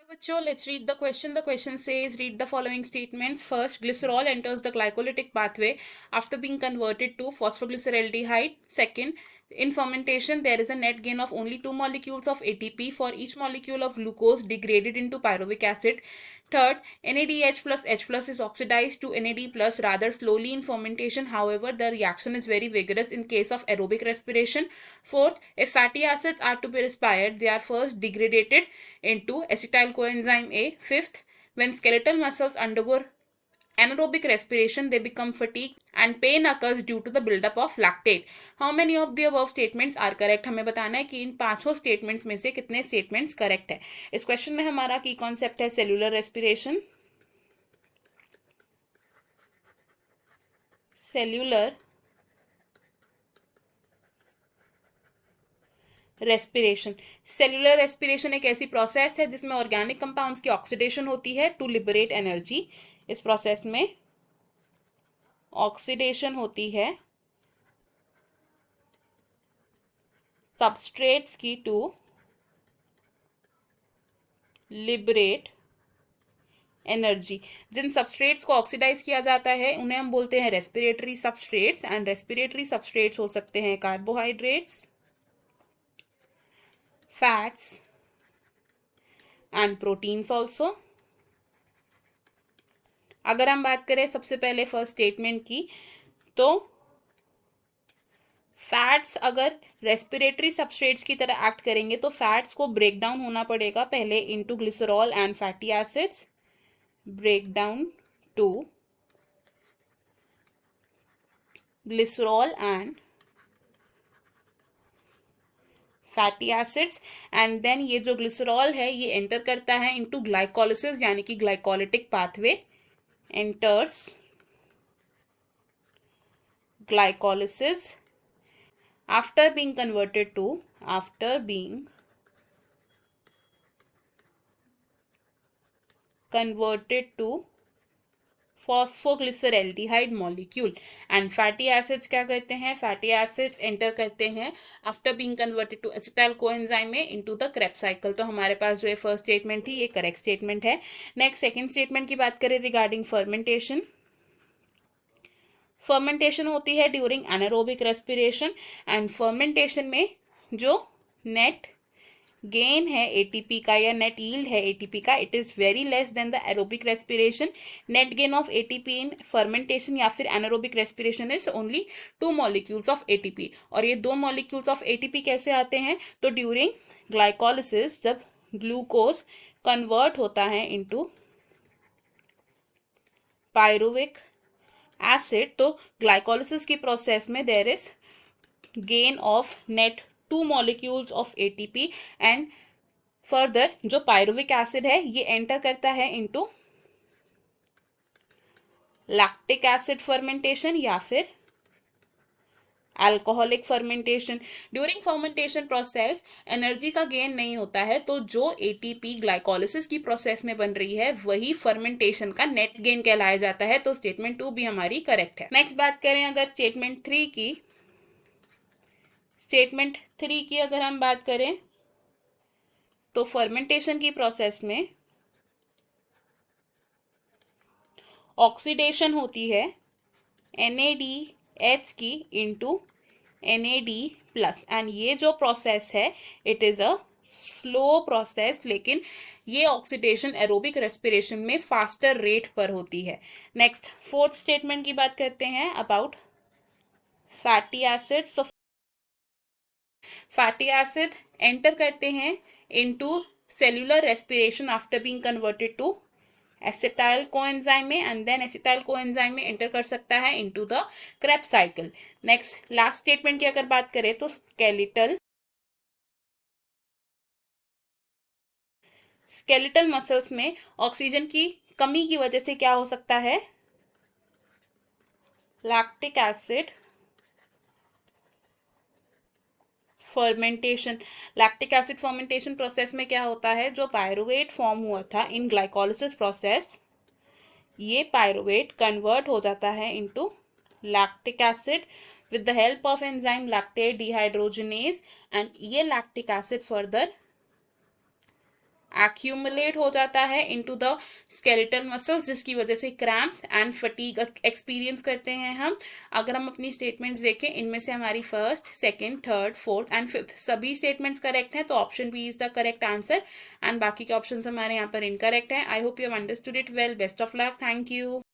बच्चों, let's read the question. The question says, read the following statements. First, glycerol enters the glycolytic pathway after being converted to phosphoglyceraldehyde. Second, in fermentation, there is a net gain of only 2 molecules of ATP for each molecule of glucose degraded into pyruvic acid. Third, NADH plus H plus is oxidized to NAD plus rather slowly in fermentation. However, the reaction is very vigorous in case of aerobic respiration. Fourth, if fatty acids are to be respired, they are first degraded into acetyl coenzyme A. Fifth, when skeletal muscles undergo anaerobic respiration, they become fatigued and pain occurs due to the buildup of lactate. How many of the above statements are correct? हमें बताना है कि इन पांचों statements में से कितने statements correct है. इस क्वेश्चन में हमारा की कॉन्सेप्ट है cellular respiration. Cellular respiration. Cellular respiration एक ऐसी प्रोसेस है जिसमें ऑर्गेनिक कंपाउंड्स की ऑक्सीडेशन होती है टू लिबरेट एनर्जी. इस प्रोसेस में ऑक्सीडेशन होती है सबस्ट्रेट्स की टू लिबरेट एनर्जी. जिन सबस्ट्रेट्स को ऑक्सीडाइज किया जाता है उन्हें हम बोलते हैं respiratory substrates. And respiratory substrates हो सकते हैं carbohydrates, fats and proteins also. अगर हम बात करें सबसे पहले फर्स्ट स्टेटमेंट की, तो फैट्स अगर रेस्पिरेटरी सबस्ट्रेट्स की तरह एक्ट करेंगे तो फैट्स को ब्रेक डाउन होना पड़ेगा पहले into glycerol and fatty acids. Break down to glycerol and fatty acids. And then ये जो ग्लिसरॉल है ये एंटर करता है इनटू ग्लाइकोलिसिस यानी कि glycolytic pathway. enters glycolysis after being converted to phosphoglyceraldehyde molecule. And fatty acids क्या करते हैं? फैटी एसिड्स एंटर करते हैं after being converted to acetyl coenzyme में इनटू द क्रेब्स साइकिल. तो हमारे पास जो है फर्स्ट स्टेटमेंट थी ये करेक्ट स्टेटमेंट है. नेक्स्ट सेकंड स्टेटमेंट की बात करें रिगार्डिंग फर्मेंटेशन. फर्मेंटेशन होती है during anaerobic respiration. And fermentation में जो नेट गेन है एटीपी का या नेट यील्ड है एटीपी का, it is very less than the aerobic respiration. Net gain of ATP in fermentation या फिर anaerobic respiration is only 2 molecules of ATP. और ये 2 मॉलिक्यूल्स ऑफ एटीपी कैसे आते हैं? तो ड्यूरिंग ग्लाइकोलिसिस जब ग्लूकोज कन्वर्ट होता है इनटू पायरुविक एसिड, तो ग्लाइकोलिसिस की प्रोसेस में there is gain of net 2 molecules of ATP. And further जो पायरुविक एसिड है ये एंटर करता है इनटू लैक्टिक एसिड फर्मेंटेशन या फिर alcoholic fermentation. During fermentation process energy का गेन नहीं होता है, तो जो एटीपी ग्लाइकोलिसिस की प्रोसेस में बन रही है वही फर्मेंटेशन का नेट गेन कहलाया जाता है. तो स्टेटमेंट 2 भी हमारी करेक्ट है. नेक्स्ट बात करें अगर स्टेटमेंट 3 की. स्टेटमेंट 3 की अगर हम बात करें तो फर्मेंटेशन की प्रोसेस में ऑक्सीडेशन होती है NADH की इनटू NAD प्लस. एंड ये जो प्रोसेस है it is a slow process, लेकिन ये ऑक्सीडेशन एरोबिक रेस्पिरेशन में फास्टर रेट पर होती है. नेक्स्ट फोर्थ स्टेटमेंट की बात करते हैं अबाउट फैटी एसिड्स. तो फैटी एसिड एंटर करते हैं into cellular respiration after being converted to acetyl coenzyme में. एंड देन एसिटाइल कोएंजाइम में एंटर कर सकता है into the Krebs cycle. Next last statement की अगर बात करें तो स्केलेटल मसल्स में ऑक्सीजन की कमी की वजह से क्या हो सकता है? Lactic acid fermentation. Lactic acid fermentation process में क्या होता है? जो पायरुवेट फॉर्म हुआ था इन ग्लाइकोलिसिस प्रोसेस, ये पायरुवेट कन्वर्ट हो जाता है into lactic acid with the help of enzyme lactate dehydrogenase. and ये lactic acid further accumulate हो जाता है into the skeletal muscles, जिसकी वजह से cramps and fatigue experience करते हैं हम। अगर हम अपनी statements देखें, इनमें से हमारी first, second, third, fourth and fifth सभी statements correct हैं, तो option B is the correct answer and बाकी के options हमारे यहाँ पर incorrect हैं। I hope you have understood it well. Best of luck. Thank you.